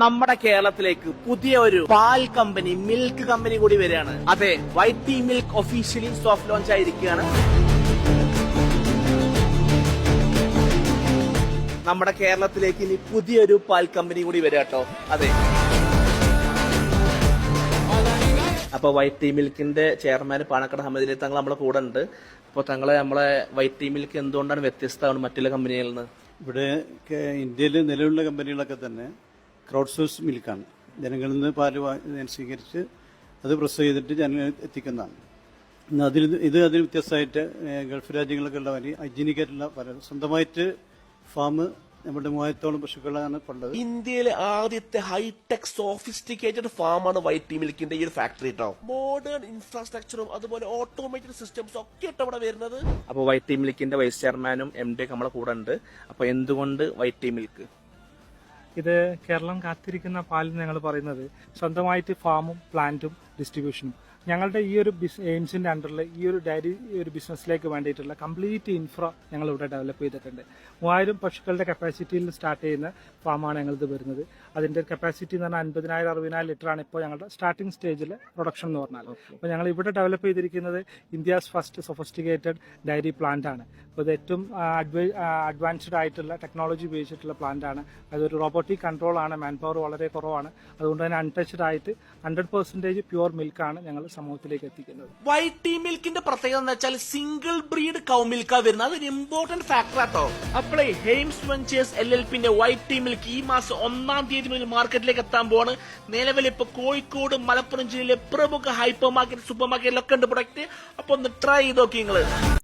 നമ്മുടെ കേരളത്തിലേക്ക് പുതിയ ഒരു പാൽ കമ്പനി, മിൽക്ക് കമ്പനി കൂടി വരികയാണ്. അതെ, white tea milk officially soft launch ആയിരിക്കുകയാണ്. നമ്മുടെ കേരളത്തിലേക്ക് ഇനി പുതിയൊരു പാൽ കമ്പനി കൂടി വരിക കേട്ടോ. അതെ, അപ്പൊ വൈറ്റ് ടീ മിൽക്കിന്റെ ചെയർമാൻ പാണക്കാട് ഹമീദ് തങ്ങൾ നമ്മളെ കൂടെ ഉണ്ട്. അപ്പൊ നമ്മളെ വൈറ്റ് ടീ മിൽക്ക് എന്തുകൊണ്ടാണ് വ്യത്യസ്തമാണ് മറ്റുള്ള കമ്പനികളിൽ നിന്ന്? ഇവിടെ ഇന്ത്യയിൽ നിലവിലുള്ള കമ്പനികളൊക്കെ തന്നെ ക്രൗഡ് സോഴ്സ് മിൽക്കാണ്. ജനങ്ങളിൽ നിന്ന് പാല് സ്വീകരിച്ച് അത് പ്രൊസസ് ചെയ്തിട്ട് ജനങ്ങൾ എത്തിക്കുന്നതാണ്. അതിന് വ്യത്യസ്തമായിട്ട് ഗൾഫ് രാജ്യങ്ങളൊക്കെ ഉള്ള വലിയ ഹൈജീനിക് ആയിട്ടുള്ള പല സ്വന്തമായിട്ട് ഫാം നമ്മുടെ 3000ഓളം പശുക്കളാണ് ഉള്ളത്. ഇന്ത്യയിലെ ആദ്യത്തെ ഹൈടെക് സോഫിസ്റ്റിക്കേറ്റഡ് ഫാമാണ് വൈറ്റ് ടീ മിൽക്കിന്റെ ഈ ഒരു ഫാക്ടറി കേട്ടോ. മോഡേൺ ഇൻഫ്രാസ്ട്രക്ചറും അതുപോലെ ഓട്ടോമേറ്റഡ് സിസ്റ്റംസും ഒക്കെ ഇട്ടോ ഇവിടെ വരുന്നത്. അപ്പൊ വൈറ്റ് ടീ മിൽക്കിന്റെ വൈസ് ചെയർമാനും MD ഒക്കെ നമ്മളെ കൂടെ ഉണ്ട്. അപ്പൊ എന്തുകൊണ്ട് വൈറ്റ് ടീ മിൽക്ക്? ഇത് കേരളം കാത്തിരിക്കുന്ന പാൽ ഞങ്ങൾ പറയുന്നത് സ്വന്തമായിട്ട് ഫാമും പ്ലാന്റും ഡിസ്ട്രിബ്യൂഷനും. ഞങ്ങളുടെ ഈ ഒരു എയിംസിന്റെ അണ്ടറിൽ ഈ ഒരു ഡയറി ബിസിനസ്സിലേക്ക് വേണ്ടിയിട്ടുള്ള കംപ്ലീറ്റ് ഇൻഫ്ര ഞങ്ങൾ ഇവിടെ ഡെവലപ്പ് ചെയ്തിട്ടുണ്ട്. 3000 പശുക്കളുടെ കപ്പാസിറ്റിയിൽ സ്റ്റാർട്ട് ചെയ്യുന്ന ഫാമാണ് ഞങ്ങളിത് വരുന്നത്. അതിന്റെ കപ്പാസിറ്റി എന്ന് പറഞ്ഞാൽ 50,000-60,000 ലിറ്ററാണ് ഇപ്പോൾ ഞങ്ങളുടെ സ്റ്റാർട്ടിംഗ് സ്റ്റേജിൽ പ്രൊഡക്ഷൻ എന്ന് പറഞ്ഞാൽ. അപ്പോൾ ഞങ്ങൾ ഇവിടെ ഡെവലപ്പ് ചെയ്തിരിക്കുന്നത് India's first sophisticated dairy plant ആണ്. അപ്പോൾ ഇത് ഏറ്റവും അഡ്വാൻസ്ഡ് ആയിട്ടുള്ള ടെക്നോളജി ഉപയോഗിച്ചിട്ടുള്ള പ്ലാന്റ് ആണ്. അതൊരു റോബോട്ടിക് കൺട്രോൾ ആണ്, മാൻ പവർ വളരെ കുറവാണ്. അതുകൊണ്ട് തന്നെ അൺടച്ച്ഡ് ആയിട്ട് 100% പ്യുവർ മിൽക്കാണ് ഞങ്ങൾ സമൂഹത്തിലേക്ക് എത്തിക്കുന്നത്. വൈറ്റ് ടീ മിൽക്കിന്റെ പ്രത്യേകത എന്ന് വെച്ചാൽ സിംഗിൾ ബ്രീഡ് കൗ മിൽക്കാ വരുന്നത്. അതൊരു ഇമ്പോർട്ടന്റ് ഫാക്ടർ ആട്ടോ. അപ്പോഴേ ഹെയിംസ് വെഞ്ചേഴ്സ് LLPന്റെ വൈറ്റ് ടീ മിൽക്ക് ഈ മാസം 1-ാം തീയതി മുതൽ മാർക്കറ്റിലേക്ക് എത്താൻ പോവാണ്. നിലവിൽ ഇപ്പൊ കോഴിക്കോട്, മലപ്പുറം ജില്ലയിലെ പ്രമുഖ ഹൈപ്പർ മാർക്കറ്റ്, സൂപ്പർ മാർക്കറ്റിലൊക്കെ ഉണ്ട് പ്രൊഡക്റ്റ്. അപ്പൊ ഒന്ന് ട്രൈ ചെയ്ത് നോക്കി നിങ്ങള്.